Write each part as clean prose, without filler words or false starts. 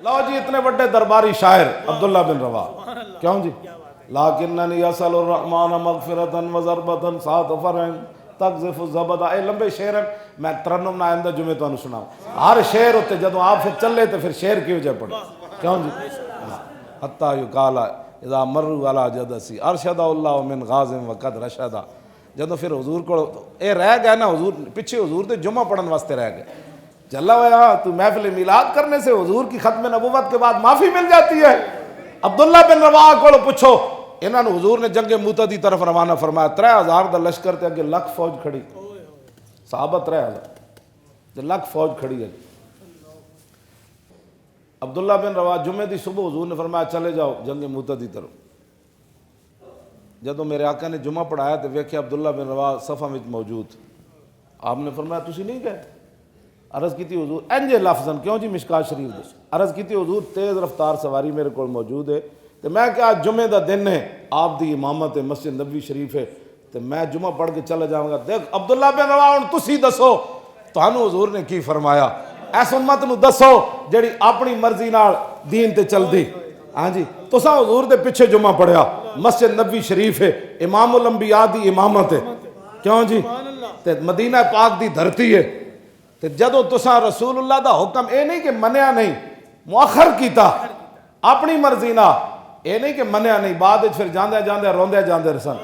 لو جی اتنے بڑے درباری شاعر عبداللہ بن روا، کیوں جی لیکننی اسأل الرحمن مغفرتا وضربتا سات فرعن تقذف الزبدہ، اے لمبے شعر ہیں، میں ترنم نہ آئندہ جمعے تو انہوں سناؤں ہر شعر ہوتے جدوں آپ پھر چلے تو پھر شعر کی وجہ پڑے، کیوں جی حتیٰ یقالا اذا مروا علی جدسی ارشد اللہ من غاز وقد رشدہ، جدوں پھر حضور کو اے رہ گئے نا، حضور پیچھے حضور دے جمعہ پڑھن واسطے رہ گئے، جلا ہوا تو محفل میلاد کرنے سے حضور کی ختم نبوت کے بعد معافی مل جاتی ہے۔ عبداللہ بن رواحہ کو پوچھو، انہوں نے حضور نے جنگ موتہ دی طرف روانہ فرمایا، 3000 دا لشکر تے اگے لکھ فوج کھڑی، صحابہ 3000 لکھ فوج کھڑی ہے۔ عبداللہ بن رواحہ جمعے دی صبح حضور نے فرمایا چلے جاؤ جنگ موتہ دی طرف، جدوں میرے آقا نے جمعہ پڑھایا تو ویکھیا عبداللہ بن رواحہ صفاں وچ موجود، آپ نے فرمایا تسی نہیں گئے؟ عرض کی تھی حضور انجے لفظاً، کیوں جی مشکات شریف دے، عرض کی تھی حضور تیز رفتار سواری میرے کو موجود ہے، تو میں کہا جمعے دا دن ہے، آپ دی امامت ہے، مسجد نبوی شریف ہے، تو میں جمعہ پڑھ کے چلا جاؤں گا۔ دیکھ عبداللہ بن رواحہ ہن تسی دسو تانوں حضور نے کی فرمایا، ایس امت نو دسو جڑی اپنی مرضی نال دین تے چل دی، ہاں جی تساں حضور دے پیچھے جمعہ پڑھیا، مسجد نبوی شریف ہے، امام الانبیاء دی امامت ہے، کیوں جی تے مدینہ پاک دی دھرتی ہے، تے جدو تساں رسول اللہ دا حکم اے نہیں کہ منیا نہیں مؤخر کیتا اپنی مرضی نہ، اے نہیں کہ منیا نہیں، بعد پھر جاندے جاندے روندے جاندے رسن،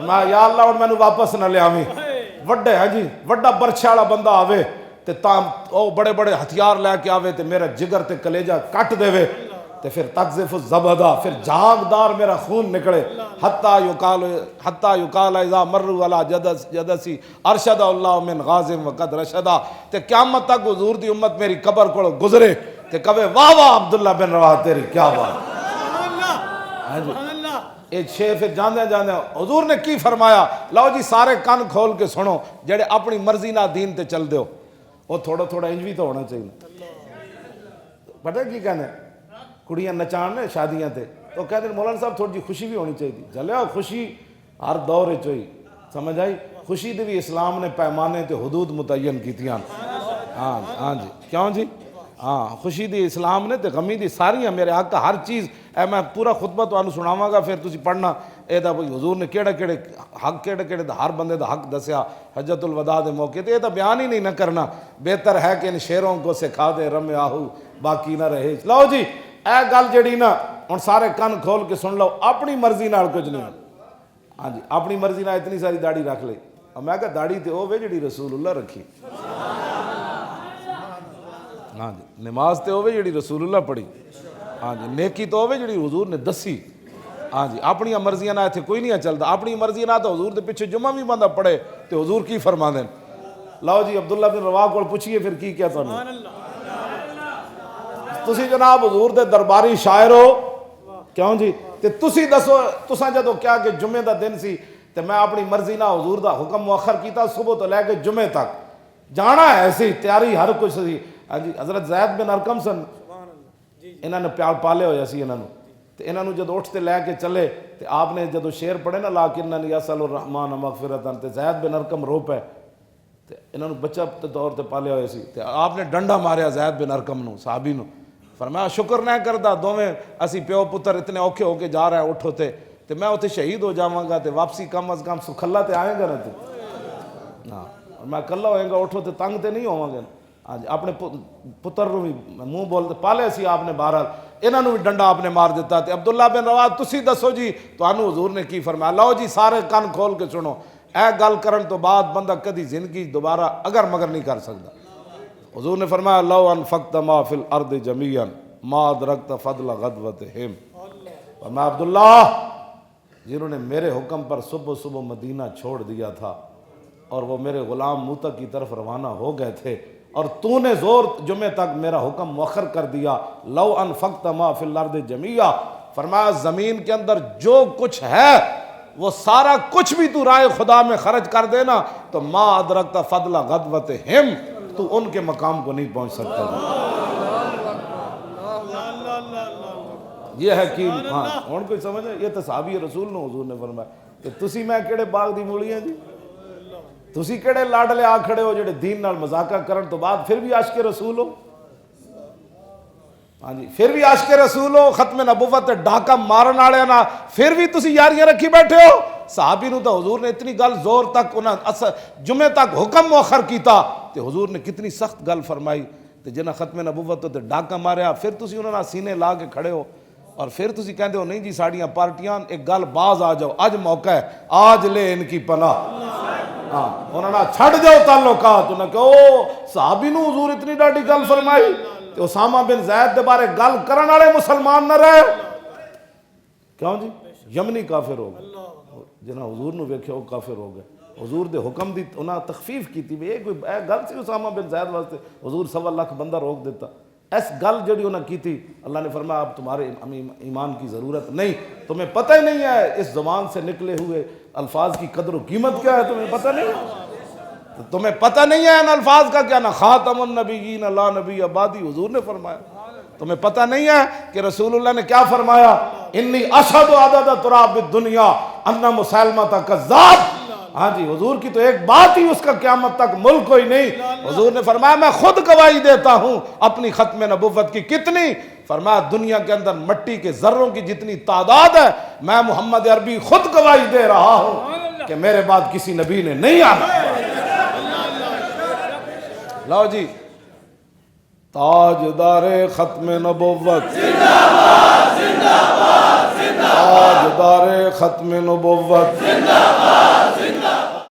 میں یا اللہ اور مینوں واپس نہ لے آویں، وڈے ہاں جی وڈا برچھے والا بندہ آوے تے تام او بڑے بڑے ہتھیار لے کے آوے تے میرا جگر تے کلیجہ کٹ دے وے تے پھر تقذف الزبدہ، پھر جھاگدار میرا خون نکلے، حتیٰ یقال اذا مروا علی جدسی ارشد اللہ من غاز وقد رشدہ، تے قیامت تک حضور دی امت میری قبر کو گزرے تے کہے واہ واہ عبداللہ بن رواحہ تیری کیا بات، اے چھے پھر جاندے جاندے حضور نے کی فرمایا، لو جی سارے کان کھول کے سنو، جڑے اپنی مرضی نہ دین تے چل دیو، وہ تھوڑا تھوڑا انج بھی تو ہونا چاہیے، پتہ کی کہنے کڑیاں نچان نے شادیاں تے تو کہتے ہیں مولانا صاحب تھوڑی جی خوشی بھی ہونی چاہیے، جلیا خوشی ہر دور چوئی، سمجھ آئی خوشی دے بھی اسلام نے پیمانے تے حدود متعین کیتیاں، ہاں جی کیوں جی ہاں خوشی دی اسلام نے تے غمی دی ساریاں میرے حق کا ہر چیز، اے میں پورا خطبہ تو آنو سناواں گا پھر تسی پڑھنا، اے دا حضور نے کیڑے کیڑے حق کیڑے کیڑے ہر بندے دا حق دسیا حجت الوداع دے موقع تے، اے دا بیان ہی نہیں نہ کرنا، بہتر ہے کہ ان شیروں کو سکھا دے رم آہو باقی نہ رہے۔ لو جی اے گل جڑی نا ہن سارے کن کھول کے سن لو، اپنی مرضی نال کچھ نہیں، ہاں جی اپنی مرضی نال اتنی ساری داڑھی رکھ لے، میں کہا داڑھی تے ہوے جڑی رسول اللہ رکھی، ہاں جی نماز تے ہوے جڑی رسول اللہ پڑھی، ہاں جی نیکی تو ہوے جڑی حضور نے دسی، ہاں جی اپنی مرضیاں نہ ایتھے کوئی نہیں چلدا، اپنی مرضی نہ تو حضور دے پیچھے جمعہ بھی بندہ پڑھے تے حضور کی فرما دین۔ لو جی عبداللہ بن رواحہ کو پوچھئے پھر کی کیا تانوں، تسی جناب حضور دے درباری شاعر ہو، کیوں جی تے تسی دسو تساں جدو کیا کہ جمعے دا دن سی تے میں اپنی مرضی نہ حضور دا حکم مؤخر کیتا صبح تو لے کے جمعے تک جانا ہے سی تیاری ہر کچھ سی، ہاں جی حضرت زید بن ارقم سن انہوں نے پیار پالے ہویا سی انہوں تے انہوں جدو اٹھتے لے کے چلے تے آپ نے جدو شعر پڑھے نا لیکننی اسأل الرحمن مغفرتا تے زید بن ارقم رو پے تے انہوں نے بچہ طور تے پالے ہوئے سی تے آپ نے ڈنڈا ماریا زید بن ارقم نو صحابی نو، فرمایا شکر نہ کردا دوویں اسی پیو پتر اتنے اوکھے ہو کے جا رہے ہیں اٹھو تے میں اتنے شہید ہو جاواں گا تے واپسی کم از کم سکھلا تے آئیں گا نا تے ہاں میں کلا ہوئیں گا اٹھو تے تنگ تے نہیں ہوواں گا، ہاں جی اپنے پتر رو بھی منہ بولتے پالے سی آپ نے، بہرحال انہوں نے بھی ڈنڈا آپ نے مار دیتا تے عبداللہ بن رواحہ تسی دسو جی تانوں حضور نے کی فرمایا، لو جی سارے کان کھول کے سنو، اے گل کرن تو بعد بندہ کدی زندگی دوبارہ اگر مگر نہیں کر سکتا۔ حضور نے فرمایا لو انفقت ما فی الارض جمیعا ما ادرکت فضل غدوتہم، فرمایا عبداللہ جنہوں نے میرے حکم پر صبح صبح مدینہ چھوڑ دیا تھا اور وہ میرے غلام موتی کی طرف روانہ ہو گئے تھے اور تو نے زور جمعے تک میرا حکم مؤخر کر دیا، لو انفقت ما فی الارض جمیعا، فرمایا زمین کے اندر جو کچھ ہے وہ سارا کچھ بھی تو راہ خدا میں خرچ کر دینا تو ما ادرکت فضل غدوتہم، تو ان کے مقام کو نہیں پہنچ سکتا۔ یہ ہے کہ ہاں ہن کوئی سمجھ ہے، یہ تو صحابی رسول نے حضور نے فرمایا کہ تسی میں کیڑے باغ دی مولیاں جی، تسی کیڑے لاڈلے آ کھڑے ہو جڑے دین نال مذاقہ کرن تو بعد پھر بھی عاشق رسول ہو، ہاں جی پھر بھی عاشق رسول ہو، ختم نبوت ڈاکا مارن والے نا، پھر بھی تسی یاریاں رکھی بیٹھے ہو۔ صحابی نو تو حضور نے اتنی گل زور تک انہاں جمعے تک حکم مؤخر کیتا تے حضور نے کتنی سخت گل فرمائی، تے جنہاں ختم نبوت تے ڈاکا ماریا پھر تسی انہاں نال سینے لا کے کھڑے ہو، اور پھر تسی کہندے ہو نہیں جی ساڑیاں پارٹیاں ایک گل باز آ جاؤ، اج موقع ہے، آج لے ان کی پناہ، ہاں انہاں نال چھڑ جاؤ تعلقات۔ انہاں کہ او صحابی نو حضور اتنی ڈاڈی گل فرمائی تے اسامہ بن زید دے بارے گل کرن والے مسلمان نہ رہے، کیوں جی یمنی کافر ہو گئے، جنہاں حضور نو ویکھیا وہ کافر ہو گئے، حضور دے حکم دی انہاں تخفیف کیتی بھی کوئی گل سی اسامہ بن زید واسطے حضور 1.25 لاکھ بندہ روک دیتا، اس گل جڑی انہاں کیتی اللہ نے فرمایا اب تمہارے ایمان کی ضرورت نہیں، تمہیں پتہ ہی نہیں ہے اس زبان سے نکلے ہوئے الفاظ کی قدر و قیمت کیا ہے، تمہیں پتہ نہیں ہے، تمہیں پتہ نہیں ہے ان الفاظ کا کیا، نہ خاتم النبیین لا نبی آبادی حضور نے فرمایا، تمہیں پتہ نہیں ہے کہ رسول اللہ نے کیا فرمایا، انی اشہد عدد تراب الدنیا ان مسلمہ کذاب، ہاں جی حضور کی تو ایک بات ہی اس کا قیامت تک ملک کوئی نہیں، حضور نے فرمایا میں خود گواہی دیتا ہوں اپنی ختم نبوت کی، کتنی؟ فرمایا دنیا کے اندر مٹی کے ذروں کی جتنی تعداد ہے میں محمد عربی خود گواہی دے رہا ہوں کہ میرے بعد کسی نبی نے نہیں آنا۔ لو جی تاجدار ختم نبوت، تاجدار ختم نبوت،